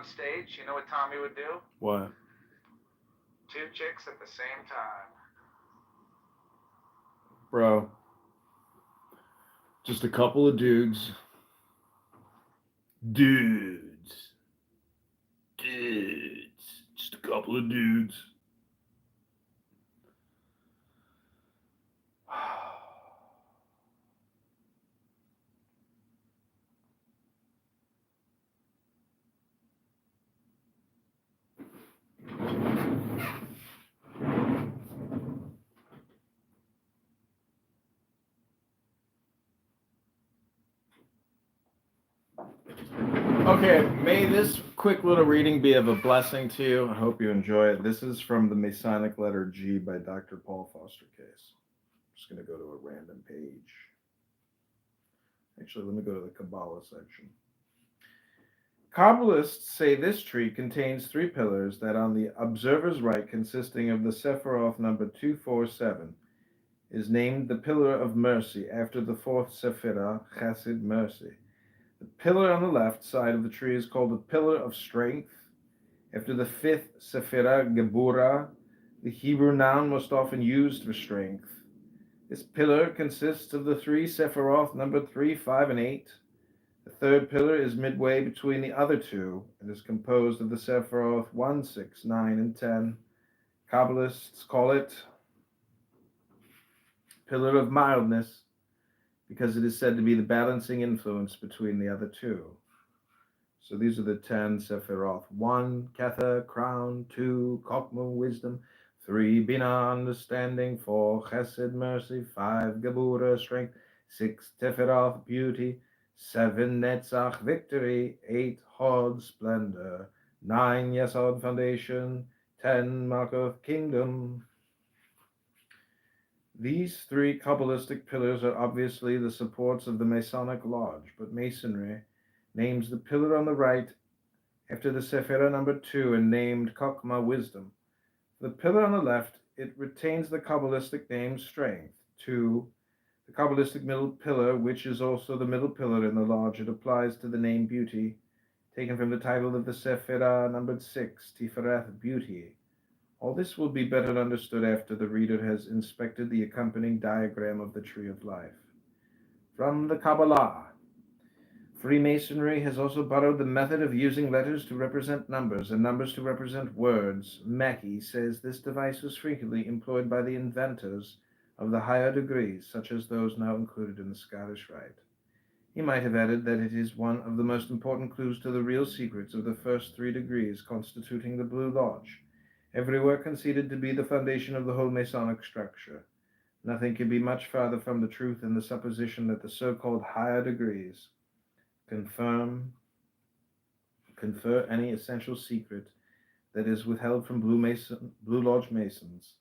stage, you know what Tommy would do? What? Two chicks at the same time. Bro, just a couple of dudes. Dudes. Dudes. Just a couple of dudes. Okay, may this quick little reading be of a blessing to you. I hope you enjoy it. This is from the Masonic Letter G by Dr. Paul Foster Case. I'm just going to go to a random page. Actually, let me go to the Kabbalah section. Kabbalists say this tree contains three pillars that, on the observer's right, consisting of the Sephiroth number 247, is named the pillar of mercy after the fourth Sephirah, Chesed, mercy. The pillar on the left side of the tree is called the pillar of strength, after the fifth Sephirah, Geburah, the Hebrew noun most often used for strength. This pillar consists of the three Sephiroth numbered 3, 5, and 8. The third pillar is midway between the other two and is composed of the Sephiroth 1, 6, 9, and 10. Kabbalists call it pillar of mildness because it is said to be the balancing influence between the other two. So these are the 10 Sephiroth. 1, Kether, crown. 2, Chokmah, wisdom. 3, Binah, understanding. 4, Chesed, mercy. 5, Geburah, strength. 6, Teferath, beauty. 7, Netzach, victory. 8, Hod, splendor. 9, Yesod, foundation. 10, Makoth, kingdom. These three Kabbalistic pillars are obviously the supports of the Masonic Lodge, but Masonry names the pillar on the right after the Sephirah number 2 and named Chokmah, wisdom. The pillar on the left, it retains the Kabbalistic name strength. 2, the Kabbalistic middle pillar, which is also the middle pillar in the lodge, it applies to the name beauty, taken from the title of the Sephirah numbered 6, Tifereth, beauty. All this will be better understood after the reader has inspected the accompanying diagram of the Tree of Life. From the Kabbalah, Freemasonry has also borrowed the method of using letters to represent numbers and numbers to represent words. Mackey says this device was frequently employed by the inventors of the higher degrees, such as those now included in the Scottish Rite. He might have added that it is one of the most important clues to the real secrets of the first 3 degrees constituting the Blue Lodge, everywhere conceded to be the foundation of the whole Masonic structure. Nothing can be much farther from the truth than the supposition that the so-called higher degrees confer any essential secret that is withheld from Blue Lodge Masons.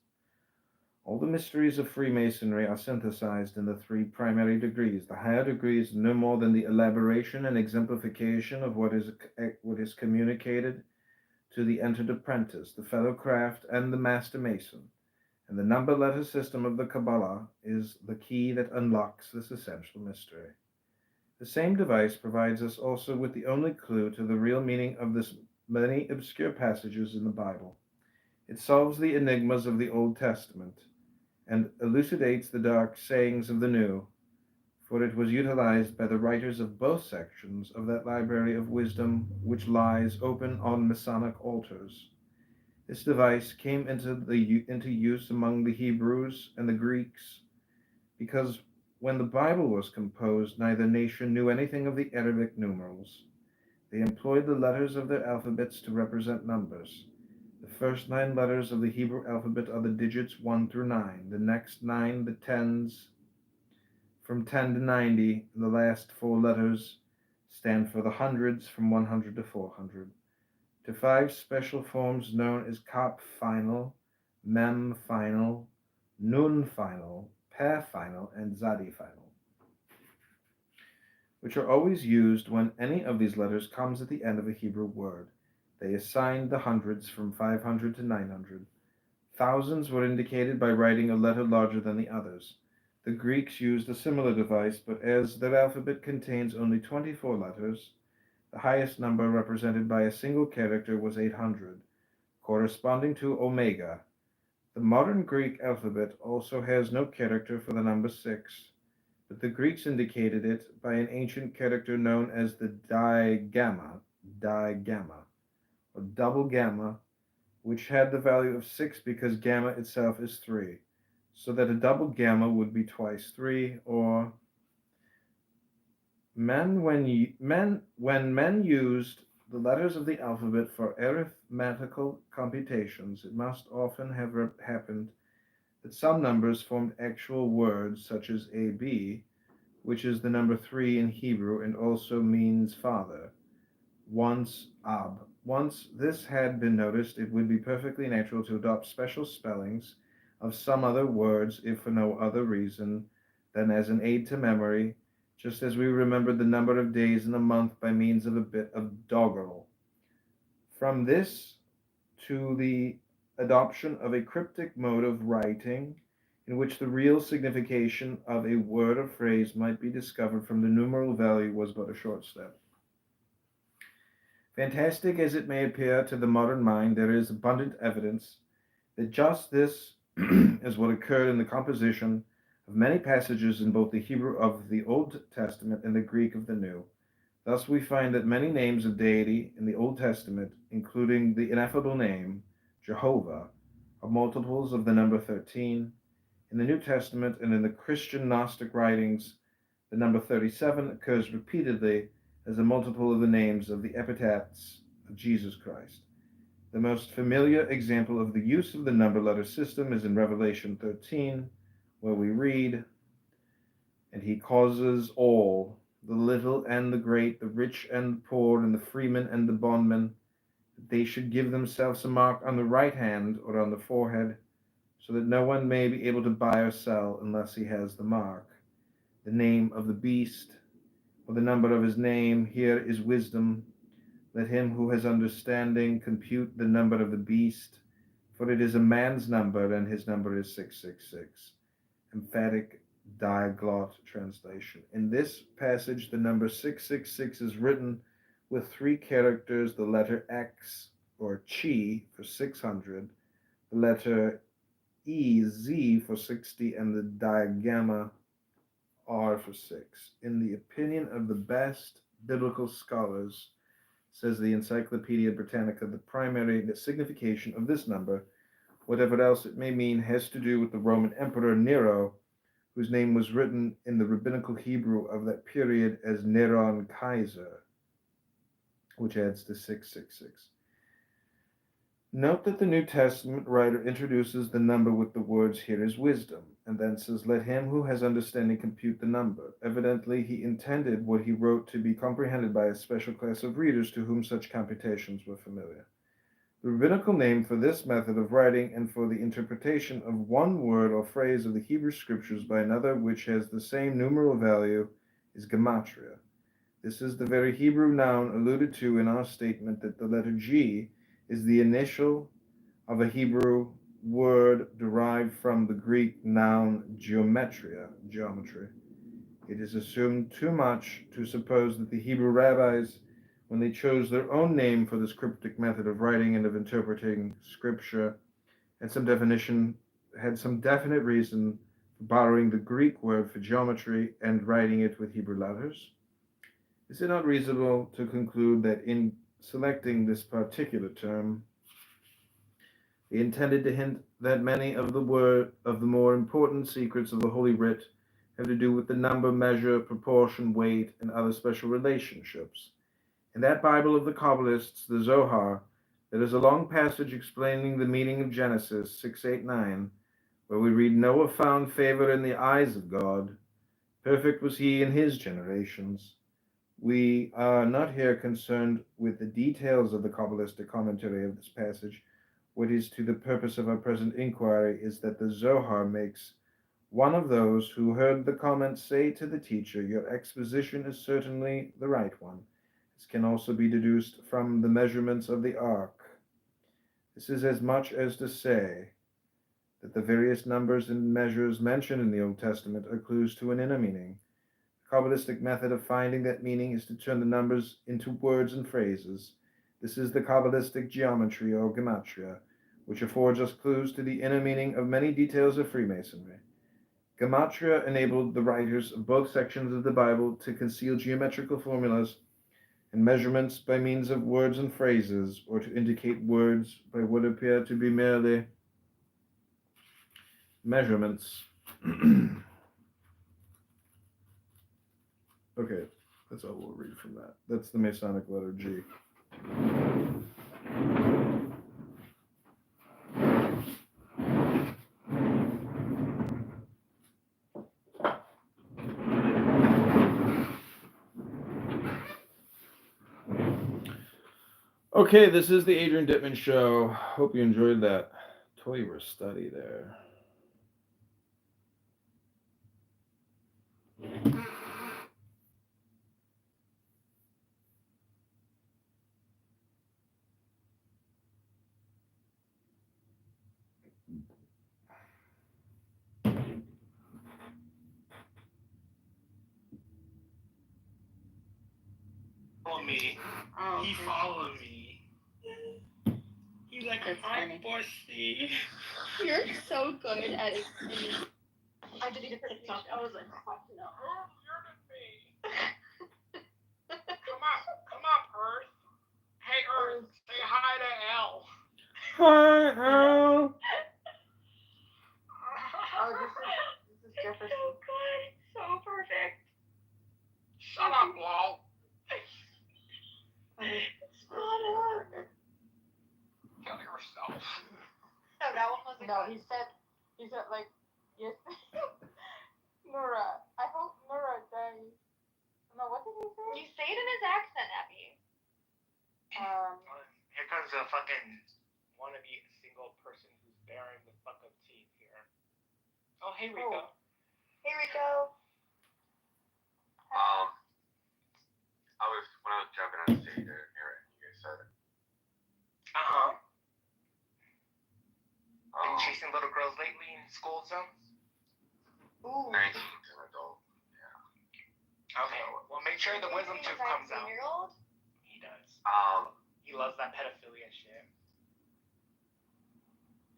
All the mysteries of Freemasonry are synthesized in the 3 primary degrees. The higher degree is no more than the elaboration and exemplification of what is communicated to the entered apprentice, the fellow craft, and the master mason. And the number letter system of the Kabbalah is the key that unlocks this essential mystery. The same device provides us also with the only clue to the real meaning of this many obscure passages in the Bible. It solves the enigmas of the Old Testament and elucidates the dark sayings of the New, for it was utilized by the writers of both sections of that library of wisdom which lies open on Masonic altars. This device came into use among the Hebrews and the Greeks because when the Bible was composed, neither nation knew anything of the Arabic numerals. They employed the letters of their alphabets to represent numbers. The first 9 letters of the Hebrew alphabet are the digits 1 through 9, the next 9 the tens from 10 to 90, and the last 4 letters stand for the hundreds from 100 to 400. To 5 special forms known as Kap final, Mem final, Nun final, Peh final, and Zadi final, which are always used when any of these letters comes at the end of a Hebrew word. They assigned the hundreds from 500 to 900. Thousands were indicated by writing a letter larger than the others. The Greeks used a similar device, but as their alphabet contains only 24 letters, The highest number represented by a single character was 800, corresponding to Omega. The modern Greek alphabet also has no character for the number 6, but the Greeks indicated it by an ancient character known as the digamma, or double gamma, which had the value of 6 because gamma itself is 3, so that a double gamma would be twice 3, or when men used the letters of the alphabet for arithmetical computations, it must often have happened that some numbers formed actual words, such as AB, which is the number 3 in Hebrew and also means father. Once this had been noticed, it would be perfectly natural to adopt special spellings of some other words, if for no other reason than as an aid to memory, just as we remembered the number of days in a month by means of a bit of doggerel. From this to the adoption of a cryptic mode of writing, in which the real signification of a word or phrase might be discovered from the numeral value, was but a short step. Fantastic as it may appear to the modern mind, there is abundant evidence that just this is what occurred in the composition of many passages in both the Hebrew of the Old Testament and the Greek of the New. Thus we find that many names of deity in the Old Testament, including the ineffable name Jehovah, are multiples of the number 13. In the New Testament and in the Christian Gnostic writings, the number 37 occurs repeatedly as a multiple of the names of the epitaphs of Jesus Christ. The most familiar example of the use of the number letter system is in Revelation 13, where we read, "And he causes all, the little and the great, the rich and the poor, and the freemen and the bondmen, that they should give themselves a mark on the right hand or on the forehead, so that no one may be able to buy or sell unless he has the mark, the name of the beast, or the number of his name. Here is wisdom. Let him who has understanding compute the number of the beast, for it is a man's number, and his number is 666. Emphatic Diaglot translation. In this passage, the number 666 is written with 3 characters, the letter X or Chi for 600, the letter EZ for 60, and the digamma R for 6. In the opinion of the best biblical scholars, says the Encyclopedia Britannica, the primary signification of this number, whatever else it may mean, has to do with the Roman Emperor Nero, whose name was written in the rabbinical Hebrew of that period as Neron Kaiser, which adds to 666. Note that the New Testament writer introduces the number with the words, "Here is wisdom," and then says, "Let him who has understanding compute the number." Evidently, he intended what he wrote to be comprehended by a special class of readers to whom such computations were familiar. The rabbinical name for this method of writing and for the interpretation of one word or phrase of the Hebrew Scriptures by another which has the same numeral value is gematria. This is the very Hebrew noun alluded to in our statement that the letter G is the initial of a Hebrew word derived from the Greek noun geometria, geometry. It is assumed too much to suppose that the Hebrew rabbis, when they chose their own name for this cryptic method of writing and of interpreting Scripture, had some definite reason for borrowing the Greek word for geometry and writing it with Hebrew letters. Is it not reasonable to conclude that in selecting this particular term, they intended to hint that many of the more important secrets of the Holy Writ have to do with the number, measure, proportion, weight, and other special relationships? In that Bible of the Kabbalists, the Zohar, there is a long passage explaining the meaning of Genesis 6:8-9, where we read, "Noah found favor in the eyes of God. Perfect was he in his generations." We are not here concerned with the details of the Kabbalistic commentary of this passage. What is to the purpose of our present inquiry is that the Zohar makes one of those who heard the comment say to the teacher, "Your exposition is certainly the right one. This can also be deduced from the measurements of the ark." This is as much as to say that the various numbers and measures mentioned in the Old Testament are clues to an inner meaning. Kabbalistic method of finding that meaning is to turn the numbers into words and phrases. This is the Kabbalistic geometry or gematria, which affords us clues to the inner meaning of many details of Freemasonry. Gematria enabled the writers of both sections of the Bible to conceal geometrical formulas and measurements by means of words and phrases, or to indicate words by what appear to be merely measurements. Okay, that's all we'll read from that. That's the Masonic letter G. Okay, this is the Adrian Dittman Show. Hope you enjoyed that Toiver study there. Me. Oh, He okay. followed me. He's like, That's hi, funny. bossy. You're so good at explaining. I deleted TikTok. I was like, fuck no. Oh, you're the me. Come on, Earth. Hey, Earth, say hi to L. Hi, Al. Oh, this is Jefferson. So good. So perfect. Shut up, lol. Shut up. Kill yourself. No, that one wasn't. No, he said like, yes. Nora, I hope Nora dies. No, what did he say? You say it in his accent, Abby. Here comes a fucking wannabe single person who's bearing the fuck up teeth here. Oh, hey, Rico. Hey, Rico. When I was jumping on stage, I didn't hear it. You guys said it. Uh-huh. Been chasing little girls lately in school zones? Ooh. 19 to an adult. Yeah. Okay, well, make sure the wisdom tooth comes out. 19-year-old? He does. He loves that pedophilia shit.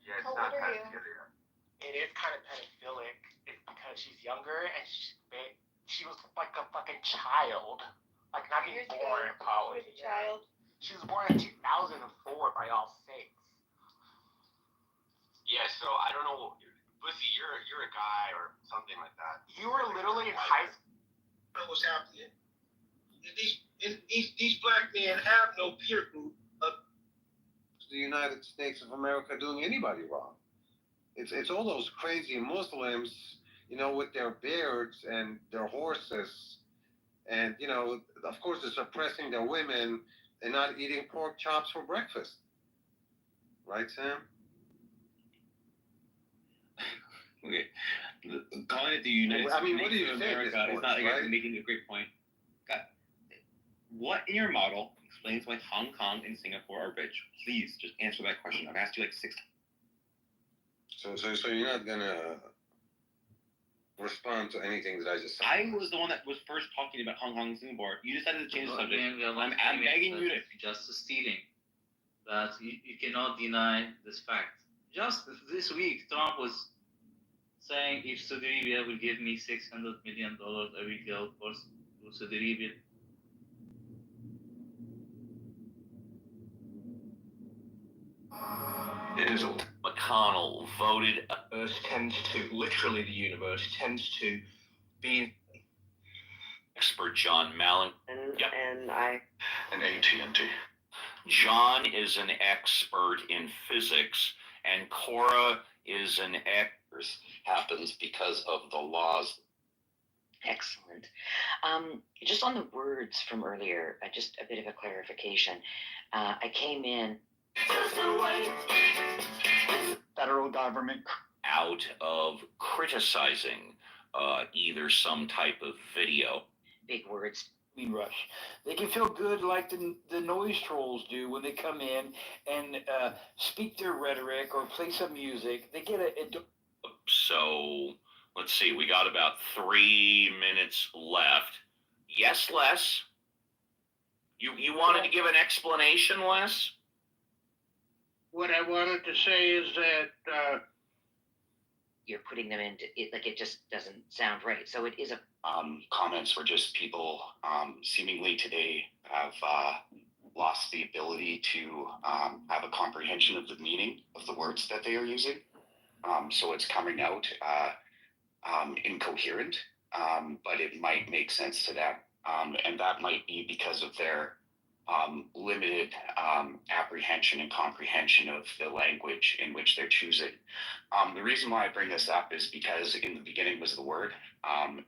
Yeah, it's How not old are you? pedophilia. It is kind of pedophilic. It's because she's younger and she was like a fucking child. Like, not even born, probably. She was a child. She was born in 2004, by all sakes. Yeah, so I don't know. Pussy, you're a guy or something like that. You were literally in high school. I know what's happening. These black men have no peer group of the United States of America doing anybody wrong. It's all those crazy Muslims, with their beards and their horses, and of course they're suppressing their women and not eating pork chops for breakfast. Right, Sam? Okay. Calling it the United States what do you of say at America this point, is not like right? making a great point. God, what in your model explains why Hong Kong and Singapore are rich? Please just answer that question. I've asked you like 6 times. So you're not gonna respond to anything that I just said? I was the one that was first talking about Hong Kong and Singapore. You decided to change the subject. I'm begging you to. Justice stealing. That you cannot deny this fact. Just this week, Trump was saying if Saudi Arabia will give me $600 million, I will go, of course, to Saudi Arabia. McConnell voted. Earth tends to, literally the universe, tends to be. Expert John Mallon. And AT&T. John is an expert in physics, and Cora is an expert. Happens because of the laws. Excellent. Just on the words from earlier, just a bit of a clarification. I came in. Federal government. Out of criticizing either some type of video. Big words. Rush. They can feel good like the noise trolls do when they come in and speak their rhetoric or play some music. They get So, Let's see, we got about 3 minutes left. Yes, Les? You wanted to give an explanation, Les? What I wanted to say is that You're putting them into it, like it just doesn't sound right. So it is a Comments were just people seemingly today have lost the ability to have a comprehension of the meaning of the words that they are using. So it's coming out incoherent, but it might make sense to them. And that might be because of their limited apprehension and comprehension of the language in which they're choosing. The reason why I bring this up is because in the beginning was the word,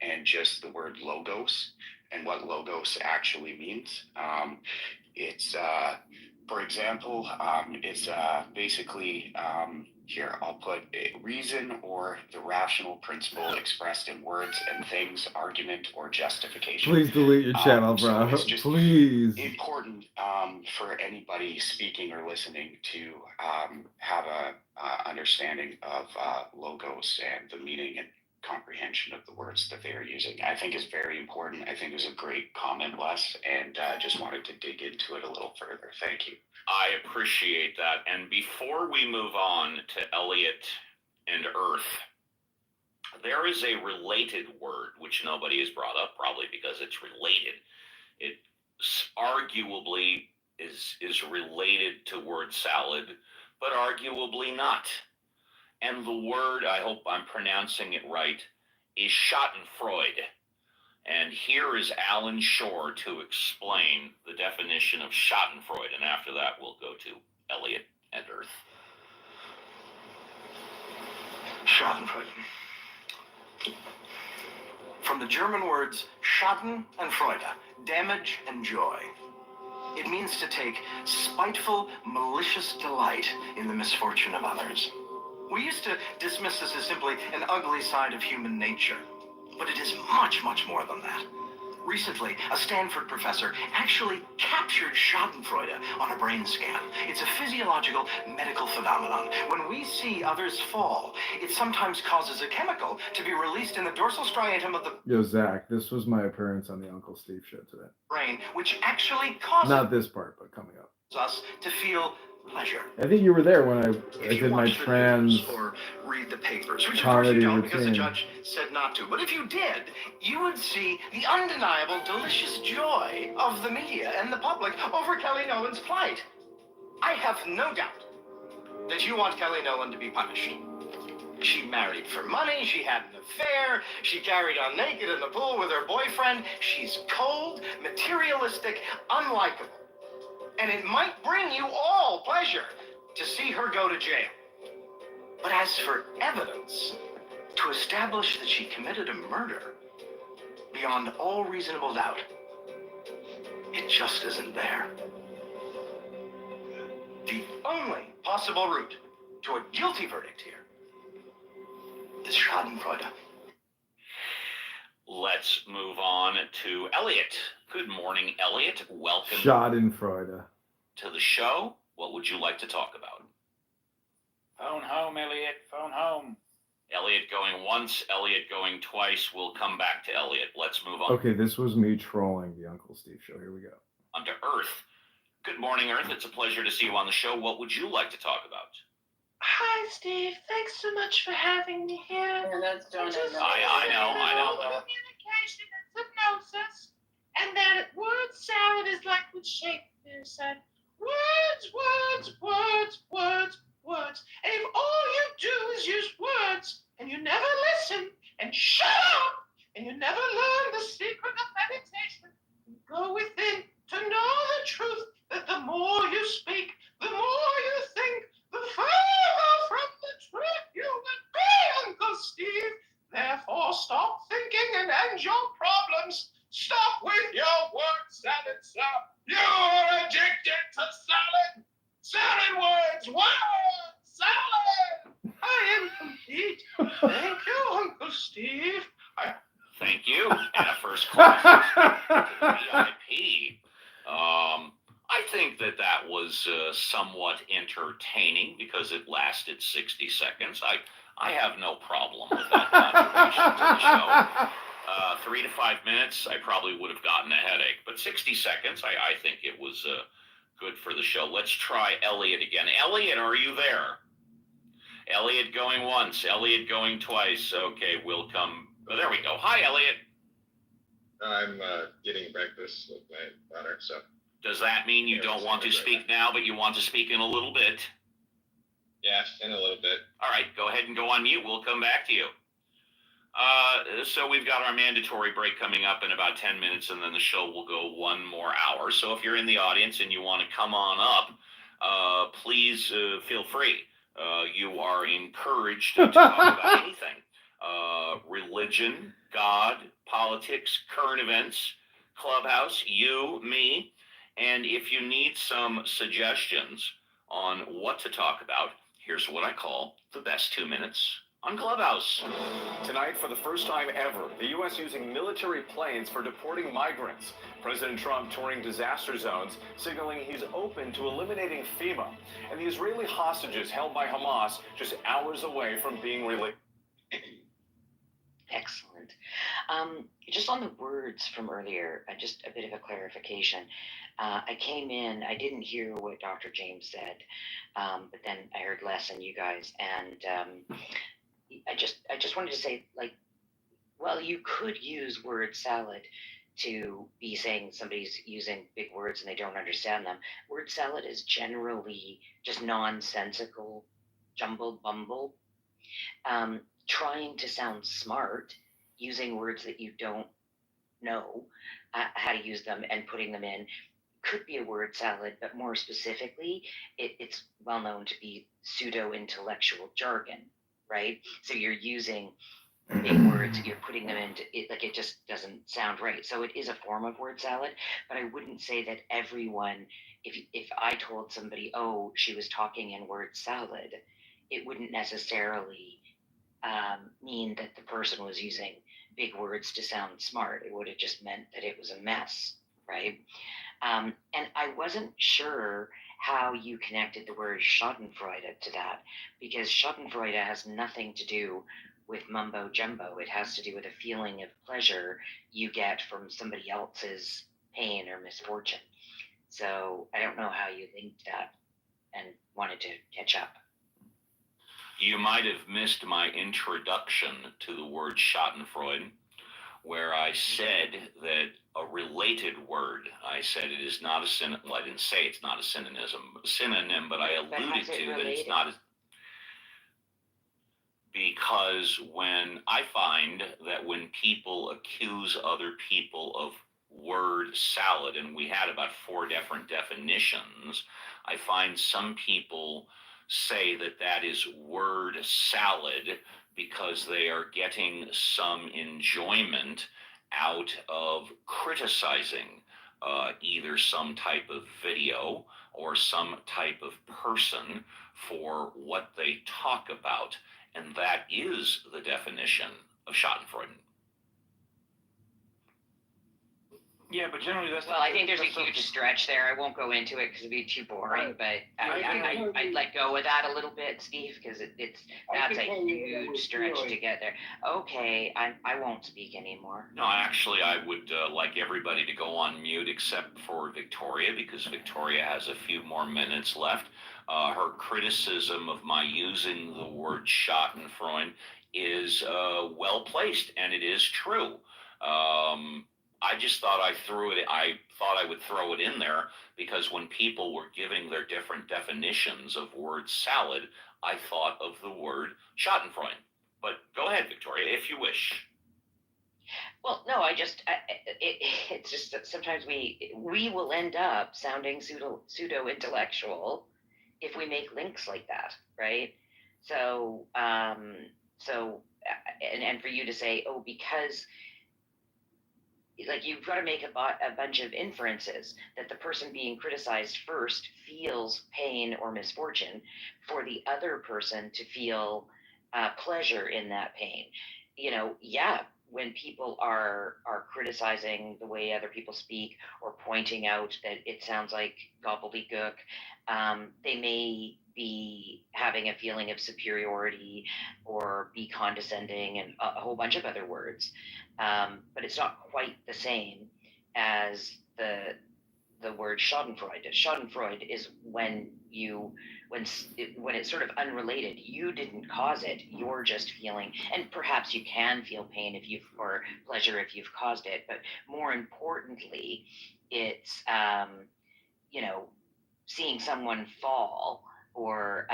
and just the word logos and what logos actually means. It's, for example, it's basically, here, I'll put reason or the rational principle expressed in words and things, argument, or justification. Please delete your channel, So bro. it's just Please. important for anybody speaking or listening to have a understanding of logos and the meaning and comprehension of the words that they are using. I think is very important. I think it was a great comment, Les, and just wanted to dig into it a little further. Thank you. I appreciate that. And before we move on to Elliot and Earth, there is a related word which nobody has brought up, probably because it's related. It arguably is related to word salad, but arguably not. And the word, I hope I'm pronouncing it right, is Schadenfreude. And here is Alan Shore to explain the definition of Schadenfreude. And after that, we'll go to Elliot and Earth. Schadenfreude. From the German words Schaden and Freude, damage and joy. It means to take spiteful, malicious delight in the misfortune of others. We used to dismiss this as simply an ugly side of human nature, but it is much, much more than that. Recently, a Stanford professor actually captured Schadenfreude on a brain scan. It's a physiological medical phenomenon. When we see others fall, it sometimes causes a chemical to be released in the dorsal striatum of the Yo, Zach, this was my appearance on the Uncle Steve show today. brain, which actually causes Not this part, but coming up. us to feel pleasure. I think you were there when I If you did my watch the trans news or read the papers, which of course you comedy don't because the routine. judge said not to, but if you did, you would see the undeniable, delicious joy of the media and the public over Kelly Nolan's plight. I have no doubt that you want Kelly Nolan to be punished. She married for money, she had an affair, she carried on naked in the pool with her boyfriend. She's cold, materialistic, unlikable. And it might bring you all pleasure to see her go to jail. But as for evidence to establish that she committed a murder beyond all reasonable doubt, it just isn't there. The only possible route to a guilty verdict here is Schadenfreude. Let's move on to Elliot. Good morning, Elliot. Welcome Schadenfreude. to the show. What would you like to talk about? phone home, Elliot, phone home. Elliot going once, Elliot going twice. We'll come back to Elliot. Let's move on. Okay, this was me trolling the Uncle Steve show. Here we go. On to Earth. Good morning, Earth. It's a pleasure to see you on the show. What would you like to talk about? Hi, Steve. Thanks so much for having me here. Yeah, that's John. I know. Communication is hypnosis, and that word salad is like what Shakespeare said. Words, words, words, words, words. And if all you do is use words, and you never listen, and shut up, and you never learn the secret of meditation, you go within to know the truth, that the more you speak, the more you think, the further from the truth you will be, Uncle Steve. Therefore, stop thinking and end your problems. Stop with your word salad, sir. You're addicted to salad. Salad words, words, salad. I am complete. Thank you, Uncle Steve. Thank you. And a first class VIP. I think that was somewhat entertaining because it lasted 60 seconds. I have no problem with that contribution to the show. 3 to 5 minutes, I probably would have gotten a headache, but 60 seconds, I think it was good for the show. Let's try Elliot again. Elliot, are you there? Elliot going once, Elliot going twice. Okay, we'll come. Oh, there we go. Hi, Elliot. I'm getting breakfast with my daughter, so. Does that mean you don't want to speak now, but you want to speak in a little bit? Yeah, in a little bit. All right, go ahead and go on mute. We'll come back to you. So we've got our mandatory break coming up in about 10 minutes, and then the show will go 1 more hour. So if you're in the audience and you want to come on up, please feel free. You are encouraged to talk about anything. Religion, God, politics, current events, Clubhouse, you, me. And if you need some suggestions on what to talk about, here's what I call the best 2 minutes on Clubhouse. Tonight, for the first time ever, the U.S. using military planes for deporting migrants. President Trump touring disaster zones, signaling he's open to eliminating FEMA. And the Israeli hostages held by Hamas just hours away from being released. Excellent. Just on the words from earlier, just a bit of a clarification. I came in, I didn't hear what Dr. James said, but then I heard Les and you guys, and I just wanted to say, like, well, you could use word salad to be saying somebody's using big words and they don't understand them. Word salad is generally just nonsensical, jumble bumble. Trying to sound smart, using words that you don't know how to use them and putting them in could be a word salad, but more specifically, it's well known to be pseudo-intellectual jargon, right? So you're using big words, you're putting them into it, like it just doesn't sound right. So it is a form of word salad, but I wouldn't say that everyone, if I told somebody, oh, she was talking in word salad, it wouldn't necessarily mean that the person was using big words to sound smart. It would have just meant that it was a mess, right? And I wasn't sure how you connected the word Schadenfreude to that, because Schadenfreude has nothing to do with mumbo jumbo. It has to do with a feeling of pleasure you get from somebody else's pain or misfortune. So I don't know how you linked that and wanted to catch up. You might have missed my introduction to the word Schadenfreude, where I said that a related word, I said it is not a synonym. Well, I didn't say it's not a synonym, but I alluded to that it's not a, because when I find that when people accuse other people of word salad, and we had about 4 different definitions, I find some people say that that is word salad because they are getting some enjoyment out of criticizing either some type of video or some type of person for what they talk about. And that is the definition of Schadenfreude. Yeah, but generally that's... Well, I think there's a huge stretch there. I won't go into it because it'd be too boring, but I'd let go of that a little bit, Steve, because that's a huge stretch to get there. Okay, I won't speak anymore. No, actually, I would like everybody to go on mute except for Victoria, because Victoria has a few more minutes left. Her criticism of my using the word Schadenfreude is well placed, and it is true. I just thought I thought I would throw it in there because when people were giving their different definitions of word salad, I thought of the word Schadenfreude. But go ahead, Victoria, if you wish. Well, no, it's just that sometimes we will end up sounding pseudo-intellectual if we make links like that, right? So, and for you to say, oh, because... like you've got to make a bunch of inferences that the person being criticized first feels pain or misfortune for the other person to feel pleasure in that pain. You know, yeah, when people are criticizing the way other people speak or pointing out that it sounds like gobbledygook, they may be having a feeling of superiority or be condescending and a whole bunch of other words. But it's not quite the same as the word Schadenfreude. Schadenfreude is when it's sort of unrelated. You didn't cause it. You're just feeling, and perhaps you can feel pain or pleasure if you've caused it. But more importantly, it's seeing someone fall or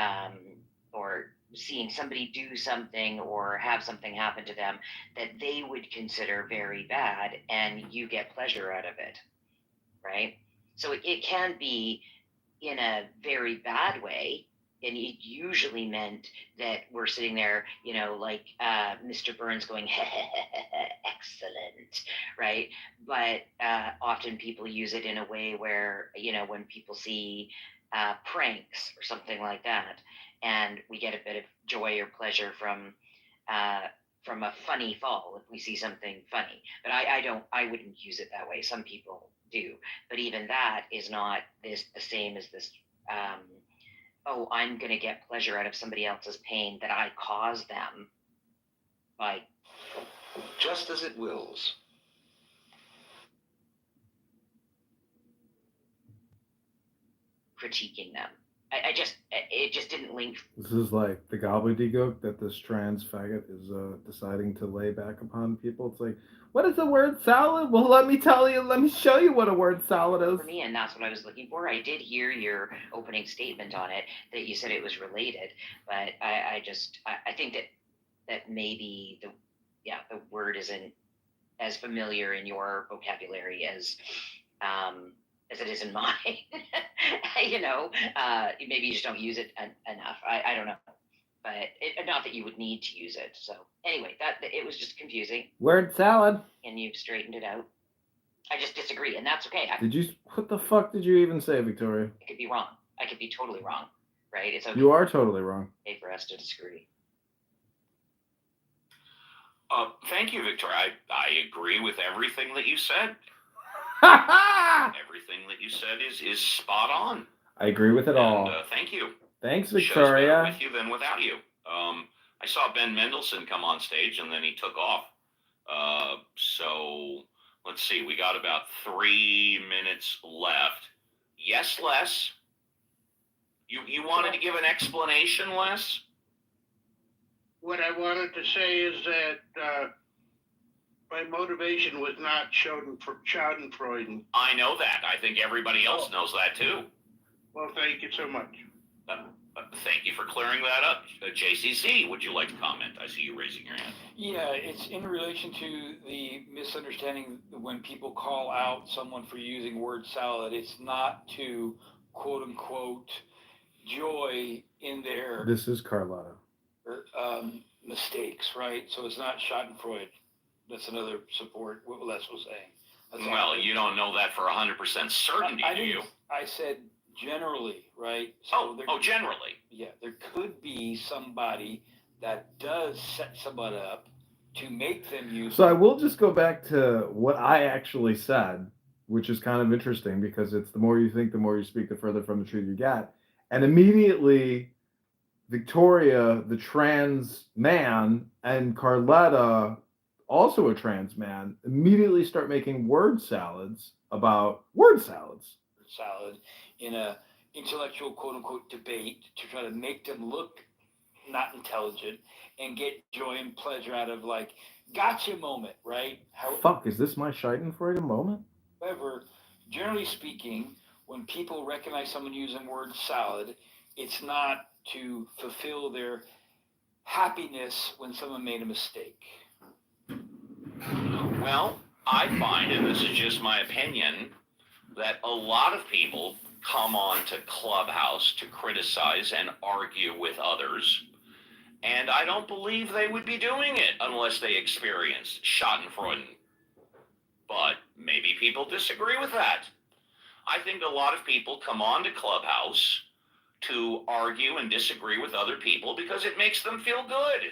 seeing somebody do something or have something happen to them that they would consider very bad, and you get pleasure out of it, right? So it can be in a very bad way, and it usually meant that we're sitting there, like Mr. Burns going, excellent, right? But often people use it in a way where, when people see pranks or something like that, and we get a bit of joy or pleasure from a funny fall if we see something funny. But I wouldn't use it that way. Some people do, but even that is not the same as this. I'm going to get pleasure out of somebody else's pain that I caused them by Just as it wills. critiquing them. It just didn't link. This is like the gobbledygook that this trans faggot is deciding to lay back upon people. It's like, what is the word salad? Well, let me show you what a word salad is. For me, and that's what I was looking for. I did hear your opening statement on it, that you said it was related, but I think that maybe the word isn't as familiar in your vocabulary as it is in mine. Maybe you just don't use it enough. I don't know, but not that you would need to use it. So anyway, it was just confusing. Word salad. And you've straightened it out. I just disagree, and that's okay. What the fuck did you even say, Victoria? I could be wrong. I could be totally wrong, right? It's okay. You are totally wrong. Okay for us to disagree. Thank you, Victoria. I agree with everything that you said. Everything that you said is spot on. I agree with it all. Thank you. Thanks, Show's Victoria. better with you than without you. I saw Ben Mendelsohn come on stage and then he took off. So let's see. We got about 3 minutes left. Yes, Les. You wanted to give an explanation, Les? What I wanted to say is that my motivation was not Schadenfreude. I know that. I think everybody else knows that too. Well, thank you so much. Thank you for clearing that up. JCC, would you like to comment? I see you raising your hand. Yeah, it's in relation to the misunderstanding when people call out someone for using word salad. It's not to quote unquote joy in their This is Carlotta. mistakes, right? So it's not Schadenfreude. That's another support what Les was saying. That's Well, you don't know that for 100% certainty, do you? I said generally, right? So generally. Yeah, there could be somebody that does set someone up to make them use. So I will just go back to what I actually said, which is kind of interesting because it's the more you think, the more you speak, the further from the truth you get. And immediately, Victoria, the trans man, and Carletta, also a trans man, immediately start making word salads about word salads. Salad in a intellectual quote unquote debate to try to make them look not intelligent and get joy and pleasure out of like gotcha moment, right? Fuck, is this my Schadenfreude moment? However, generally speaking, when people recognize someone using word salad, it's not to fulfill their happiness when someone made a mistake. Well, I find, and this is just my opinion, that a lot of people come on to Clubhouse to criticize and argue with others, and I don't believe they would be doing it unless they experienced Schadenfreude. But maybe people disagree with that. I think a lot of people come on to Clubhouse to argue and disagree with other people because it makes them feel good.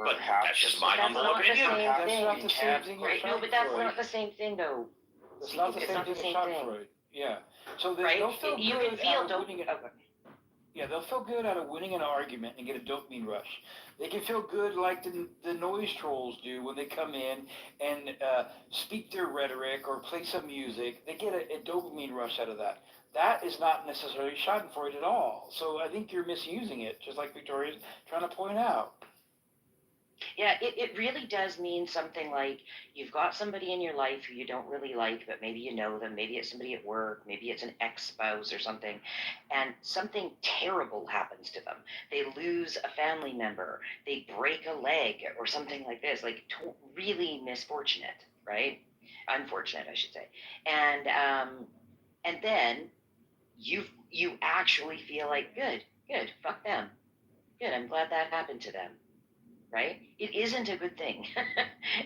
But that's just my humble opinion. That's not the same thing. Right? No, but that's not the same thing, though. That's not the It's same not the thing same as thing. Schadenfreude. Yeah. So Right? they'll feel You good can feel out of winning Yeah, they'll feel good out of winning an argument and get a dopamine rush. They can feel good like the noise trolls do when they come in and speak their rhetoric or play some music. They get a dopamine rush out of that. That is not necessarily Schadenfreude at all. So I think you're misusing it, just like Victoria's trying to point out. Yeah, it really does mean something like you've got somebody in your life who you don't really like, but maybe you know them. Maybe it's somebody at work. Maybe it's an ex-spouse or something. And something terrible happens to them. They lose a family member. They break a leg or something like this. Like really misfortunate, right? Unfortunate, I should say. And then you actually feel like, good, fuck them. Good, I'm glad that happened to them. Right? It isn't a good thing.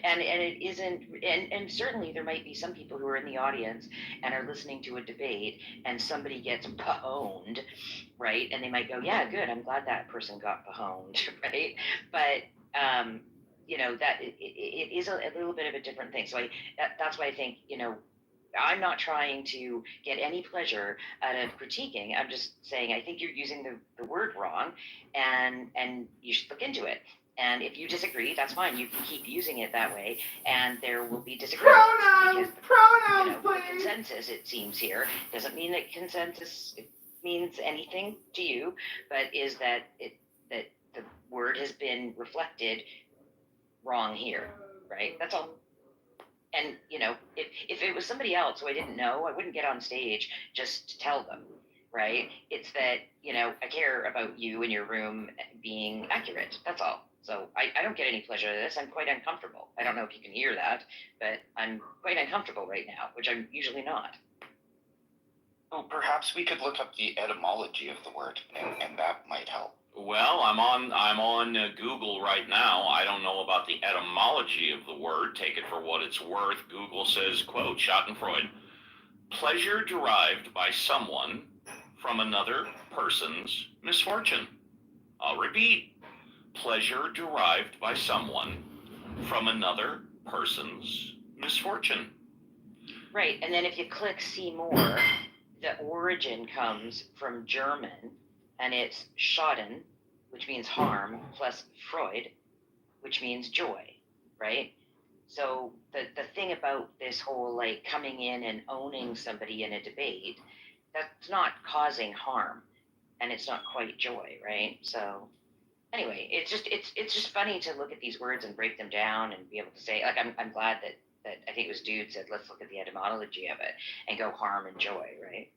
and it isn't, and certainly there might be some people who are in the audience and are listening to a debate and somebody gets pahoned, right? And they might go, yeah, good, I'm glad that person got pahoned, right? But, that it is a little bit of a different thing. So that's why I think, I'm not trying to get any pleasure out of critiquing. I'm just saying I think you're using the word wrong, and you should look into it. And if you disagree, that's fine. You can keep using it that way, and there will be disagreements. Pronouns, please. The consensus, it seems here, doesn't mean that consensus means anything to you, but is that that the word has been reflected wrong here, right? That's all. And, if it was somebody else who I didn't know, I wouldn't get on stage just to tell them, right? It's that, I care about you in your room being accurate. That's all. So I don't get any pleasure out of this. I'm quite uncomfortable. I don't know if you can hear that, but I'm quite uncomfortable right now, which I'm usually not. Well, perhaps we could look up the etymology of the word, and that might help. Well, I'm on Google right now. I don't know about the etymology of the word. Take it for what it's worth. Google says, quote, Schadenfreude, pleasure derived by someone from another person's misfortune. I'll repeat, pleasure derived by someone from another person's misfortune. Right, and then if you click see more, the origin comes from German, and it's Schaden, which means harm, plus Freud, which means joy, right? So the thing about this whole coming in and owning somebody in a debate, that's not causing harm, and it's not quite joy, right? So anyway, it's just funny to look at these words and break them down and be able to say, I'm glad that I think it was Dude said, let's look at the etymology of it and go harm and joy, right?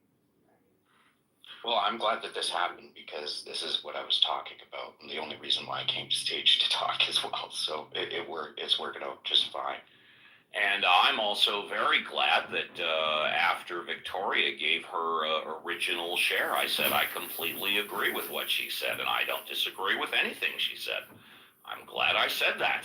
Well, I'm glad that this happened because this is what I was talking about, and the only reason why I came to stage to talk as well. So it worked. It's working out just fine. And I'm also very glad that after Victoria gave her original share, I said I completely agree with what she said, and I don't disagree with anything she said. I'm glad I said that.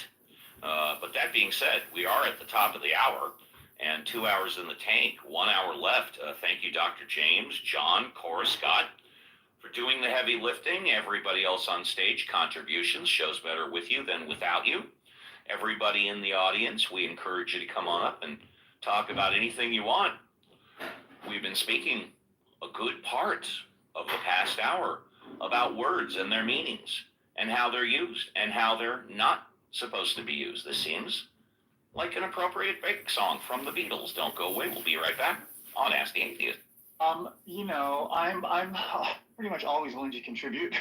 But that being said, we are at the top of the hour, and 2 hours in the tank, 1 hour left. Thank you, Dr. James, John, Cora, Scott, for doing the heavy lifting. Everybody else on stage, contributions, shows better with you than without you. Everybody in the audience, we encourage you to come on up and talk about anything you want. We've been speaking a good part of the past hour about words and their meanings and how they're used and how they're not supposed to be used. This seems like an appropriate break song from the Beatles. Don't go away. We'll be right back on Ask the Atheist. I'm pretty much always willing to contribute.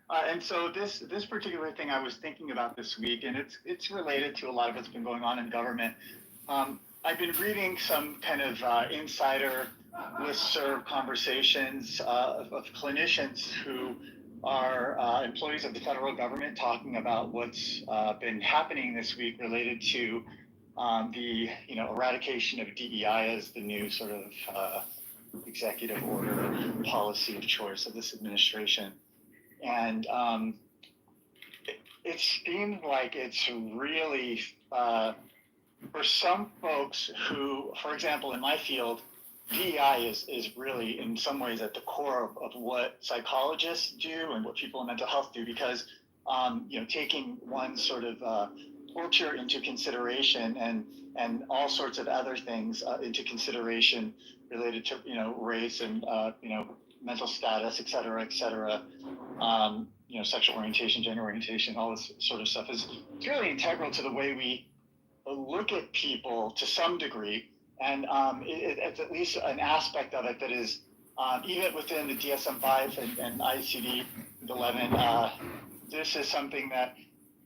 And so this particular thing I was thinking about this week, and it's related to a lot of what's been going on in government. I've been reading some kind of insider listserv conversations of clinicians who are employees of the federal government talking about what's been happening this week related to the eradication of DEI as the new sort of executive order policy of choice of this administration. And it seemed like it's really, for some folks who, for example, in my field, DEI is really in some ways at the core of what psychologists do and what people in mental health do, because taking one sort of culture into consideration and all sorts of other things into consideration related to race and mental status, et cetera, sexual orientation, gender orientation, all this sort of stuff is really integral to the way we look at people to some degree, and it's at least an aspect of it that is even within the DSM-5 and ICD-11. This is something that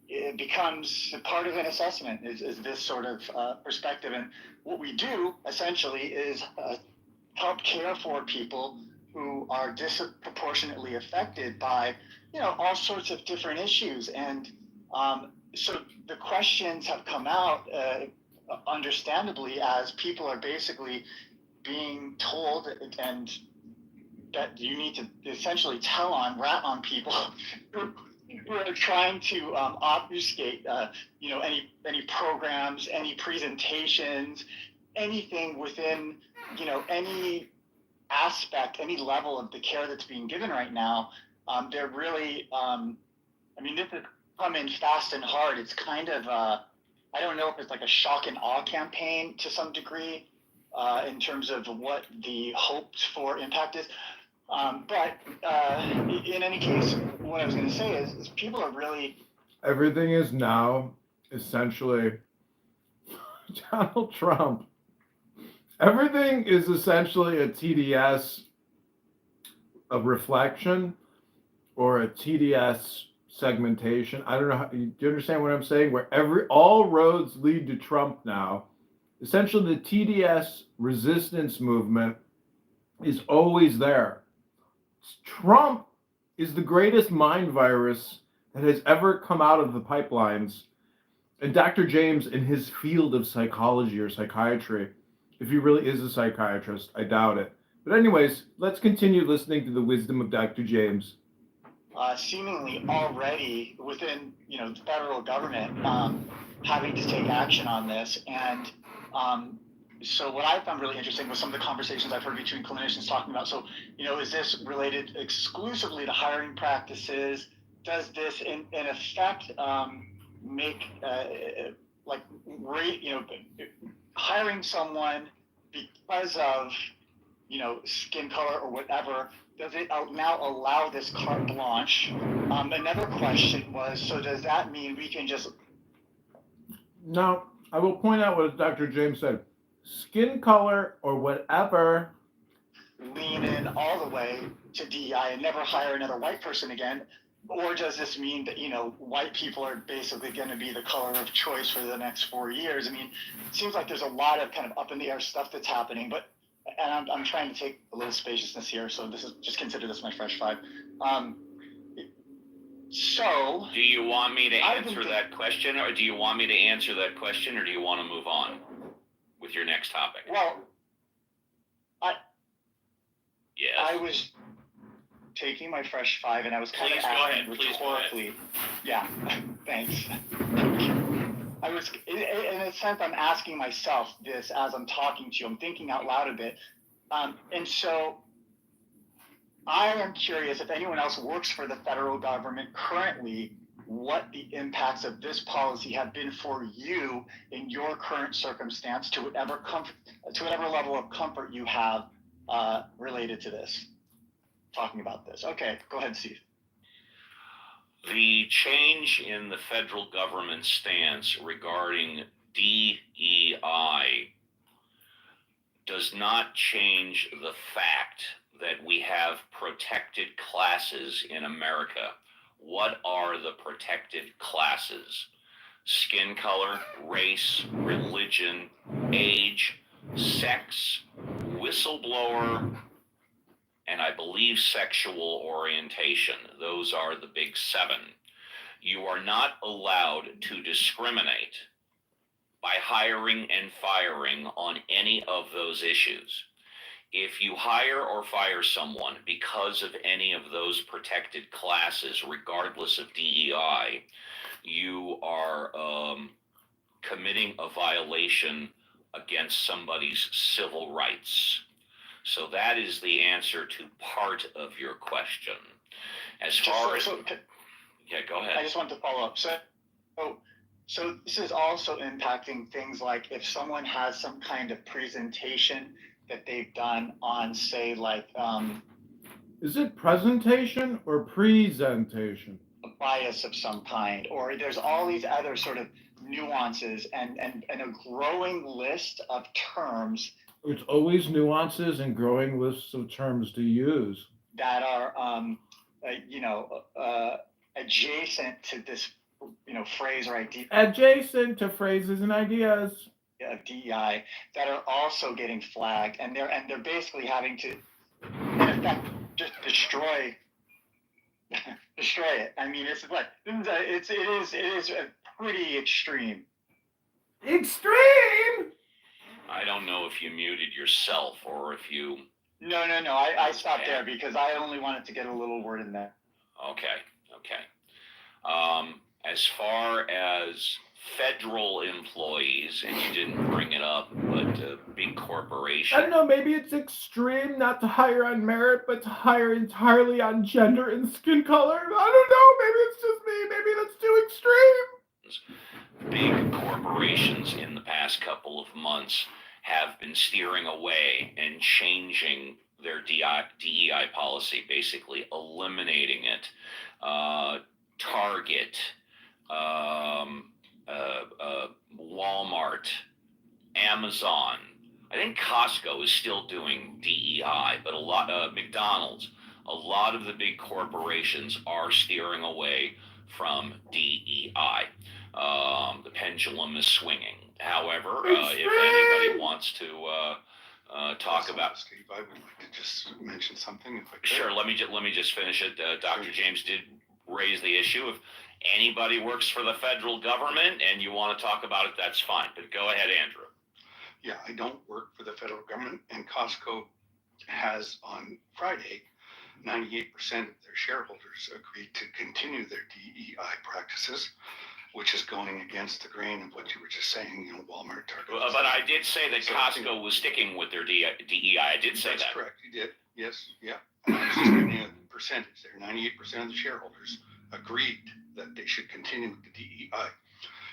it becomes part of an assessment. Is this sort of perspective, and what we do essentially is help care for people who are disproportionately affected by all sorts of different issues, and so the questions have come out understandably as people are basically being told and that you need to essentially rat on people who are trying to obfuscate any programs, any presentations, anything within any aspect, any level of the care that's being given right now. They're really this has come in fast and hard. It's kind of I don't know if it's like a shock and awe campaign to some degree in terms of what the hoped for impact is. But in any case, what I was going to say is people are really... Everything is now essentially Donald Trump. Everything is essentially a TDS of reflection or a TDS segmentation. I don't know. Do you understand what I'm saying? Where all roads lead to Trump now. Essentially, the TDS resistance movement is always there. Trump is the greatest mind virus that has ever come out of the pipelines. And Dr. James, in his field of psychology or psychiatry, if he really is a psychiatrist, I doubt it. But anyways, let's continue listening to the wisdom of Dr. James. Seemingly already within the federal government having to take action on this, and so what I found really interesting was some of the conversations I've heard between clinicians talking about. So is this related exclusively to hiring practices? Does this in effect make hiring someone because of skin color or whatever? Does it now allow this carte blanche? Another question was, so does that mean we can just... Now, I will point out what Dr. James said. Skin color or whatever. Lean in all the way to DEI and never hire another white person again? Or does this mean that, white people are basically going to be the color of choice for the next 4 years? I mean, it seems like there's a lot of kind of up in the air stuff that's happening, and I'm trying to take a little spaciousness here, so just consider this my fresh five. So, do you want me to answer that question, or do you want me to answer that question, or do you want to move on with your next topic? Well, yes. I was taking my fresh five, and I was kind of asking rhetorically. Yeah, thanks. I was, in a sense, I'm asking myself this as I'm talking to you. I'm thinking out loud a bit. And so I am curious if anyone else works for the federal government currently, what the impacts of this policy have been for you in your current circumstance to whatever level of comfort you have related to this, talking about this. Okay, go ahead, Steve. The change in the federal government stance regarding DEI does not change the fact that we have protected classes in America. What are the protected classes? Skin color, race, religion, age, sex, whistleblower, and I believe sexual orientation. Those are the big seven. You are not allowed to discriminate by hiring and firing on any of those issues. If you hire or fire someone because of any of those protected classes, regardless of DEI, you are committing a violation against somebody's civil rights. So that is the answer to part of your question. As far as... Yeah, go I ahead. just want to follow up. So this is also impacting things like if someone has some kind of presentation that they've done on, say, like Is it presentation or presentation? a bias of some kind, or there's all these other sort of nuances and a growing list of terms It's always nuances and growing lists of terms to use. that are, adjacent to this, phrase or idea Adjacent to phrases and ideas. of DEI that are also getting flagged, and they're basically having to, in effect, just destroy it. I mean, it is a pretty extreme. Extreme. I don't know if you muted yourself or if you. No. I stopped there because I only wanted to get a little word in there. Okay. As far as federal employees, and you didn't bring it up, but big corporations. I don't know, maybe it's extreme not to hire on merit, but to hire entirely on gender and skin color. I don't know, maybe it's just me. Maybe that's too extreme. Big corporations in the past couple of months have been steering away and changing their DEI policy, basically eliminating it. Target, Walmart, Amazon. I think Costco is still doing DEI, but McDonald's, a lot of the big corporations are steering away from DEI. The pendulum is swinging. However, if anybody wants to talk about, Steve, I would like to just mention something, if I could. Sure. Let me just finish it. Dr. James did raise the issue. If anybody works for the federal government and you want to talk about it, that's fine. But go ahead, Andrew. Yeah, I don't work for the federal government, and Costco has on Friday 98% of their shareholders agreed to continue their DEI practices, which is going against the grain of what you were just saying, Walmart, Target. But I did say that Costco was sticking with their DEI. I did say that. That's correct. You did. Yes. Yeah. And I was just giving you a percentage there. 98% of the shareholders agreed that they should continue with the DEI.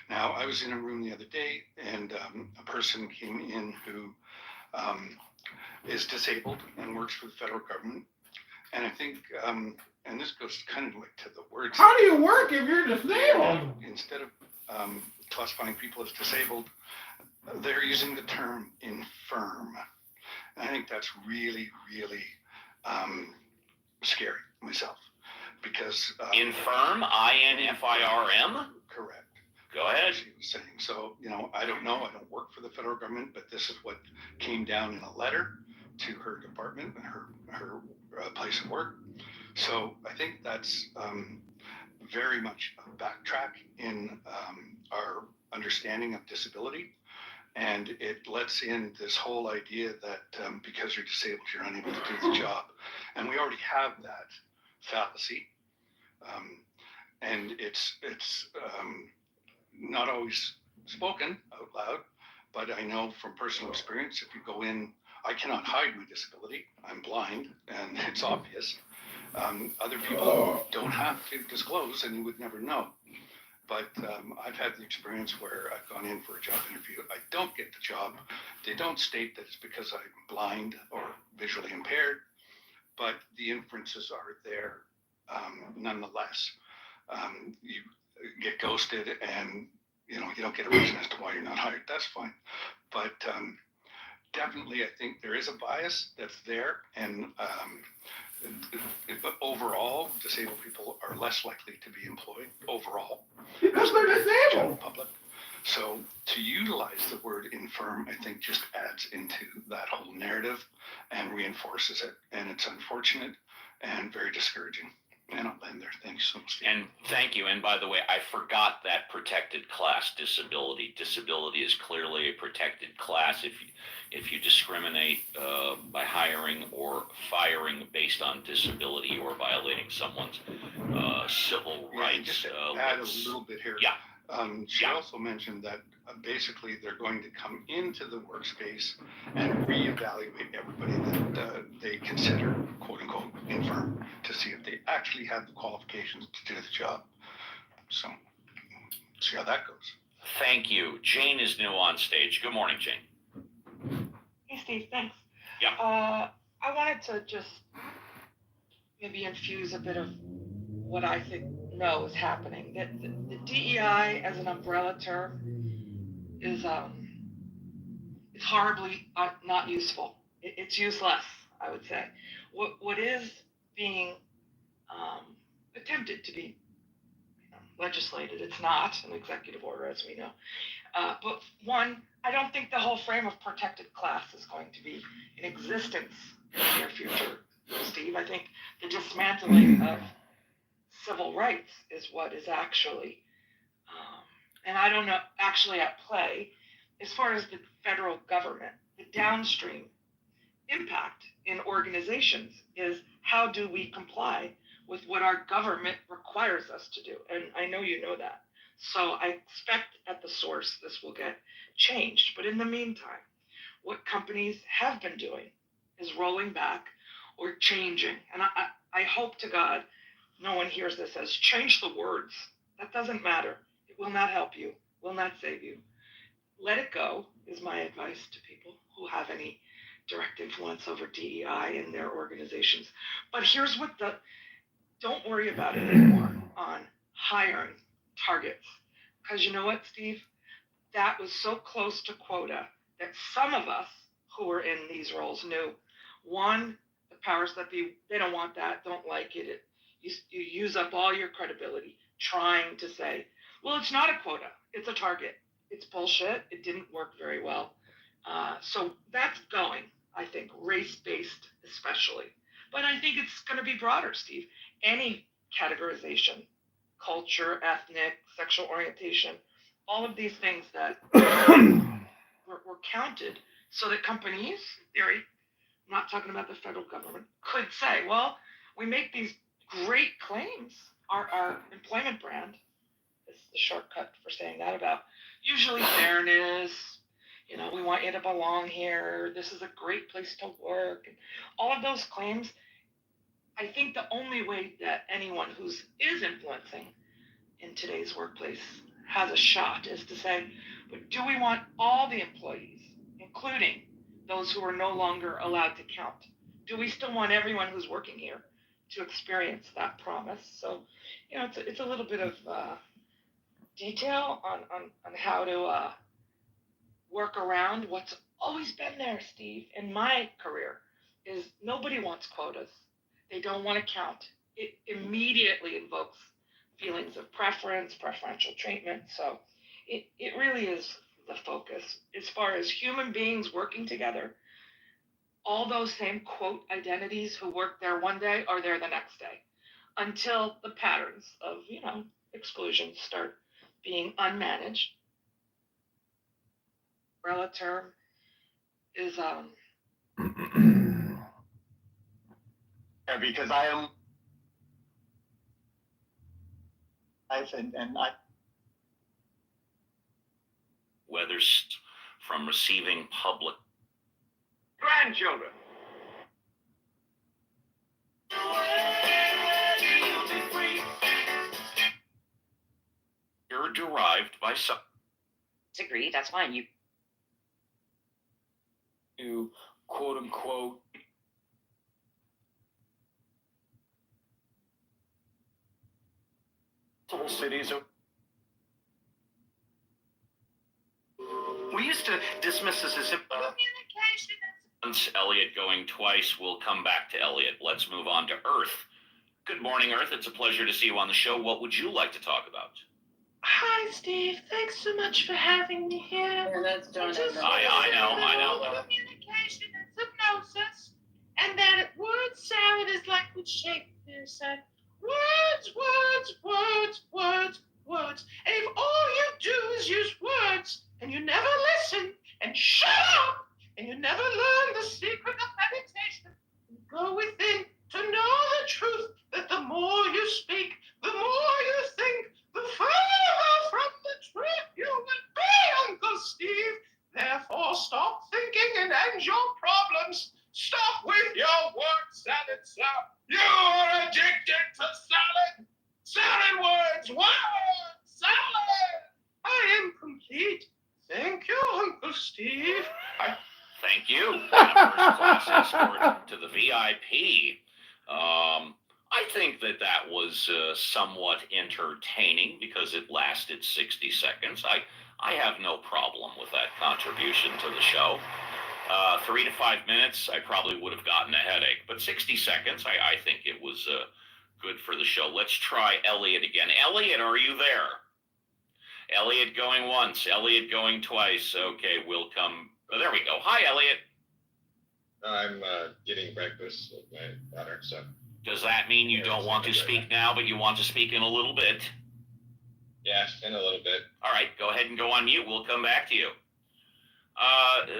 Now, I was in a room the other day, and a person came in who is disabled and works for the federal government. And I think, and this goes kind of like to the words. How do you work if you're disabled? Instead of classifying people as disabled, they're using the term infirm. And I think that's really, really scary myself, because infirm, INFIRM. Correct. Go ahead. She was saying. So, I don't know. I don't work for the federal government, but this is what came down in a letter to her department and her place of work. So I think that's very much a backtrack in our understanding of disability. And it lets in this whole idea that because you're disabled, you're unable to do the job. And we already have that fallacy. And it's not always spoken out loud, but I know from personal experience, if you go in, I cannot hide my disability. I'm blind, and it's obvious. Other people don't have to disclose, and you would never know. But I've had the experience where I've gone in for a job interview. I don't get the job. They don't state that it's because I'm blind or visually impaired, but the inferences are there nonetheless. You get ghosted, and you don't get a reason as to why you're not hired. That's fine. But definitely, I think there is a bias that's there, and but overall, disabled people are less likely to be employed overall. Because they're disabled. General public. So to utilize the word infirm, I think just adds into that whole narrative and reinforces it. And it's unfortunate and very discouraging. And I'll end there. Thanks so much. And thank you. And by the way, I forgot that protected class disability. Disability is clearly a protected class. If you discriminate by hiring or firing based on disability or violating someone's civil rights. Just to add a little bit here. Yeah. She also mentioned that basically they're going to come into the workspace and reevaluate everybody that they consider quote unquote infirm to see if they actually have the qualifications to do the job. So, see how that goes. Thank you. Jane is new on stage. Good morning, Jane. Hey, Steve, thanks. Yeah. I wanted to just maybe infuse a bit of what I think is happening. That the DEI as an umbrella term is it's horribly not useful. It's useless, I would say. What is being attempted to be legislated? It's not an executive order, as we know. But one, I don't think the whole frame of protected class is going to be in existence in the near future, Steve. I think the dismantling of civil rights is what is actually, and I don't know, actually at play. As far as the federal government, the downstream impact in organizations is how do we comply with what our government requires us to do? And I know you know that. So I expect at the source this will get changed. But in the meantime, what companies have been doing is rolling back or changing. And I hope to God no one hears this as change the words. That doesn't matter. It will not help you, will not save you. Let it go is my advice to people who have any direct influence over DEI in their organizations. But here's what don't worry about it anymore on hiring targets. Because you know what, Steve? That was so close to quota that some of us who were in these roles knew, one, the powers that be, they don't want that, don't like it. You use up all your credibility trying to say, well, it's not a quota, it's a target. It's bullshit. It didn't work very well. So that's going, I think, race-based especially. But I think it's going to be broader, Steve. Any categorization, culture, ethnic, sexual orientation, all of these things that were counted so that companies, in theory, I'm not talking about the federal government, could say, well, we make these great claims. Our employment brand is the shortcut for saying that about usually fairness. You know, we want you to belong here. This is a great place to work. And all of those claims, I think the only way that anyone is influencing in today's workplace has a shot is to say, but do we want all the employees, including those who are no longer allowed to count? Do we still want everyone who's working here to experience that promise? So, you know, it's a little bit of detail on how to work around what's always been there, Steve, in my career, is nobody wants quotas. They don't want to count. It immediately invokes feelings of preference, preferential treatment. So it really is the focus. As far as human beings working together, all those same quote identities who work there one day are there the next day until the patterns of, you know, exclusion start being unmanaged. Umbrella term is Yeah, because I am and I Whether from receiving public Grandchildren. are derived by some. Disagree, that's fine. You quote unquote cities are. We used to dismiss this as communication. Once Elliot going twice, we'll come back to Elliot. Let's move on to Earth. Good morning, Earth. It's a pleasure to see you on the show. What would you like to talk about? Hi, Steve. Thanks so much for having me here. Yeah, that's John. I know. Communication and hypnosis, and that word salad is like what Shakespeare said. Words, words, words, words, words. And if all you do is use words, and you never listen, and shut up, and you never learn the secret of meditation, and go within to know the truth, that the more you speak, the more you think, the further from the truth you will be, Uncle Steve. Therefore, stop thinking and end your problems. Stop with your word salad, sir. You are addicted to salad. Salad words, words. first class escort to the VIP. I think that was somewhat entertaining because it lasted 60 seconds. I have no problem with that contribution to the show. 3 to 5 minutes, I probably would have gotten a headache. But 60 seconds, I think it was good for the show. Let's try Elliot again. Elliot, are you there? Elliot going once. Elliot going twice. Okay, we'll come. Oh, there we go. Hi, Elliot. I'm getting breakfast with my daughter, so. Does that mean you don't want to speak now, but you want to speak in a little bit? Yeah, in a little bit. All right, go ahead and go on mute. We'll come back to you.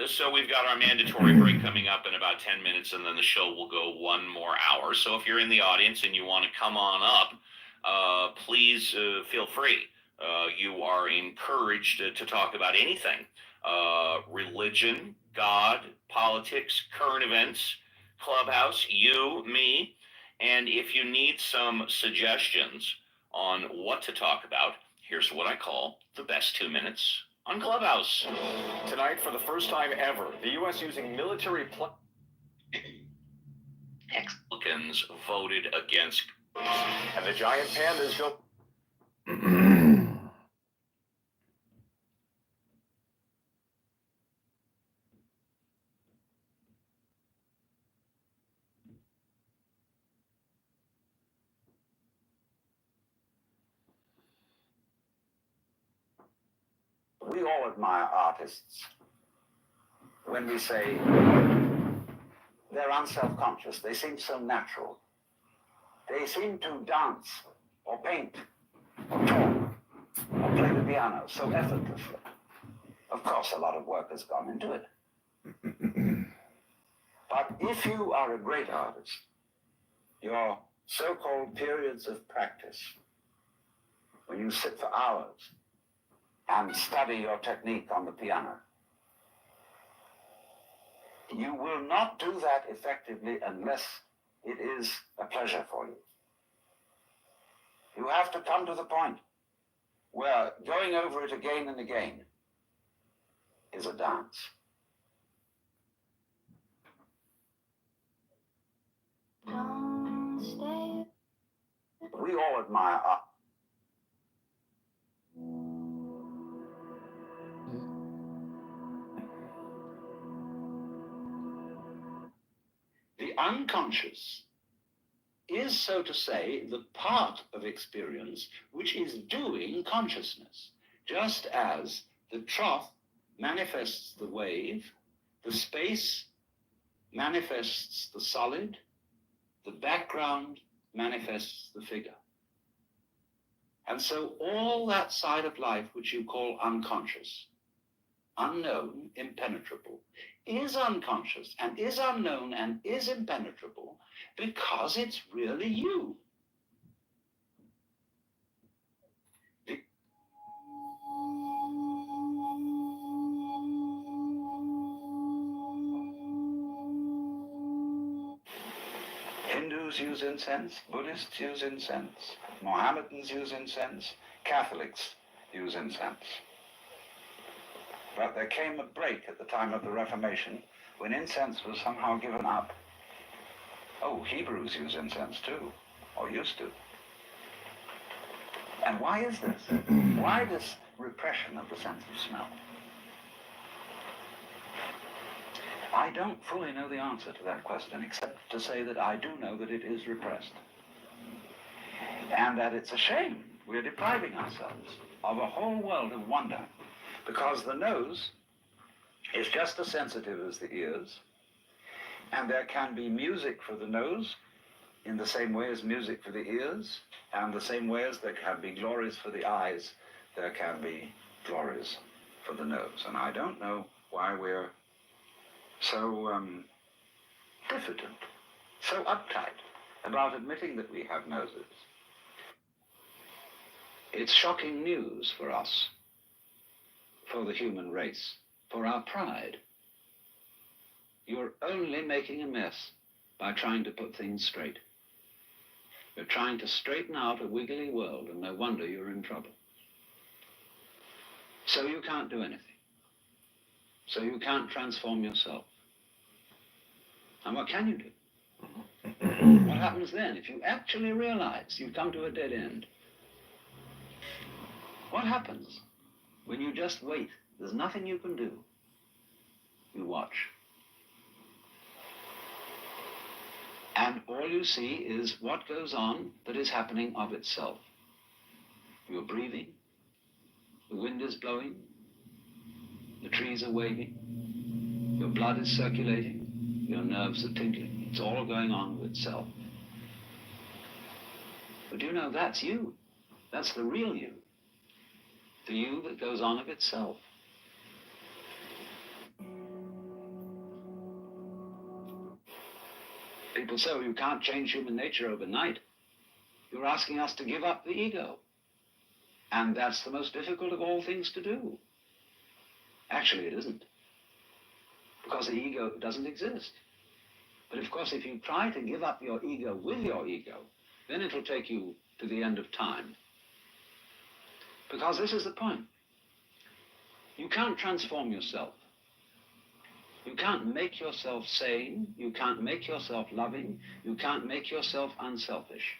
So we've got our mandatory break coming up in about 10 minutes, and then the show will go 1 more hour. So if you're in the audience and you want to come on up, please feel free. You are encouraged to talk about anything. Religion, God, politics, current events, Clubhouse, you, me. And if you need some suggestions on what to talk about, here's what I call the best 2 minutes on Clubhouse. Tonight, for the first time ever, the U.S. using military Republicans voted against. And the giant pandas go. We all admire artists when we say they're unself-conscious. They seem so natural. They seem to dance or paint or talk or play the piano so effortlessly. Of course, a lot of work has gone into it. But if you are a great artist, your so-called periods of practice, when you sit for hours and study your technique on the piano, you will not do that effectively unless it is a pleasure for you. You have to come to the point where going over it again and again is a dance. We all admire art. The unconscious is, so to say, the part of experience which is doing consciousness, just as the trough manifests the wave, the space manifests the solid, the background manifests the figure. And so all that side of life which you call unconscious, unknown, impenetrable, is unconscious and is unknown and is impenetrable because it's really you. Hindus use incense, Buddhists use incense, Mohammedans use incense, Catholics use incense. But there came a break at the time of the Reformation when incense was somehow given up. Oh, Hebrews use incense too, or used to. And why is this? Why this repression of the sense of smell? I don't fully know the answer to that question, except to say that I do know that it is repressed. And that it's a shame we're depriving ourselves of a whole world of wonder, because the nose is just as sensitive as the ears, and there can be music for the nose in the same way as music for the ears, and the same way as there can be glories for the eyes, there can be glories for the nose. And I don't know why we're so diffident, so uptight about admitting that we have noses. It's shocking news for us, for the human race, for our pride. You're only making a mess by trying to put things straight. You're trying to straighten out a wiggly world, and no wonder you're in trouble. So you can't do anything. So you can't transform yourself. And what can you do? What happens then if you actually realize you've come to a dead end? What happens when you just wait? There's nothing you can do. You watch. And all you see is what goes on that is happening of itself. You're breathing, the wind is blowing, the trees are waving, your blood is circulating, your nerves are tingling. It's all going on of itself. But you know, that's you. That's the real you. The you that goes on of itself. People say, well, you can't change human nature overnight. You're asking us to give up the ego. And that's the most difficult of all things to do. Actually, it isn't. Because the ego doesn't exist. But of course, if you try to give up your ego with your ego, then it'll take you to the end of time. Because this is the point. You can't transform yourself. You can't make yourself sane. You can't make yourself loving. You can't make yourself unselfish.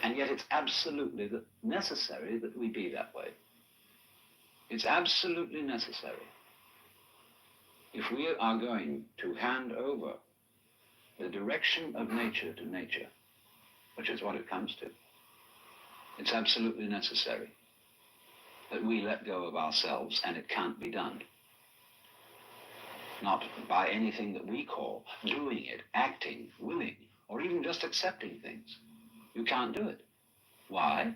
And yet it's absolutely necessary that we be that way. It's absolutely necessary. If we are going to hand over the direction of nature to nature, which is what it comes to, it's absolutely necessary that we let go of ourselves, and it can't be done. Not by anything that we call doing it, acting, willing, or even just accepting things. You can't do it. Why?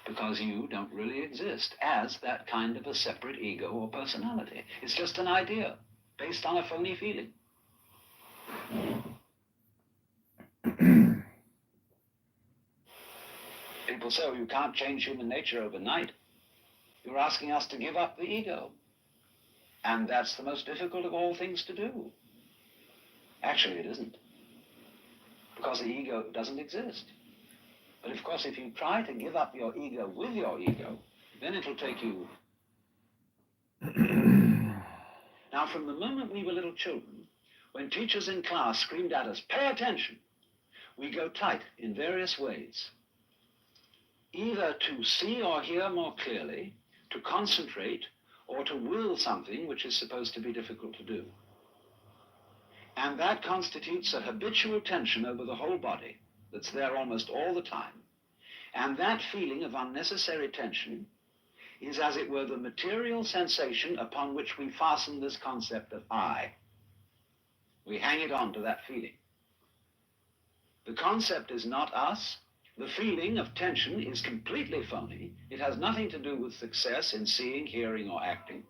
Because you don't really exist as that kind of a separate ego or personality. It's just an idea based on a phony feeling. People say, well, you can't change human nature overnight. You're asking us to give up the ego. And that's the most difficult of all things to do. Actually, it isn't. Because the ego doesn't exist. But of course, if you try to give up your ego with your ego, then it'll take you. Now, from the moment we were little children, when teachers in class screamed at us, pay attention, we go tight in various ways. Either to see or hear more clearly, to concentrate, or to will something which is supposed to be difficult to do. And that constitutes a habitual tension over the whole body that's there almost all the time. And that feeling of unnecessary tension is, as it were, the material sensation upon which we fasten this concept of I. We hang it on to that feeling. The concept is not us. The feeling of tension is completely phony. It has nothing to do with success in seeing, hearing, or acting.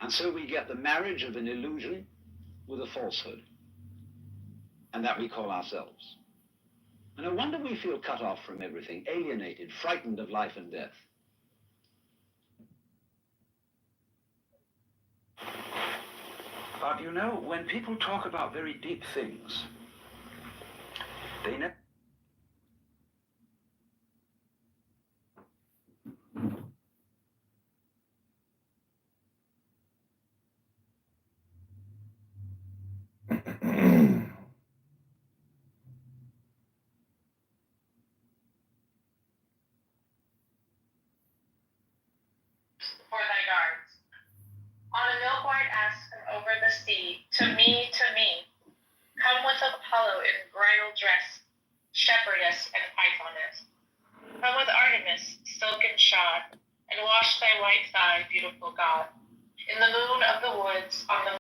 And so we get the marriage of an illusion with a falsehood. And that we call ourselves. And no wonder we feel cut off from everything, alienated, frightened of life and death. But you know, when people talk about very deep things, they never... For thy guards. On a milk white aspen over the sea, to me, come with Apollo in bridal dress, shepherdess and pythoness. Come with Artemis, silken shod, and wash thy white thigh, beautiful God. In the moon of the woods, on the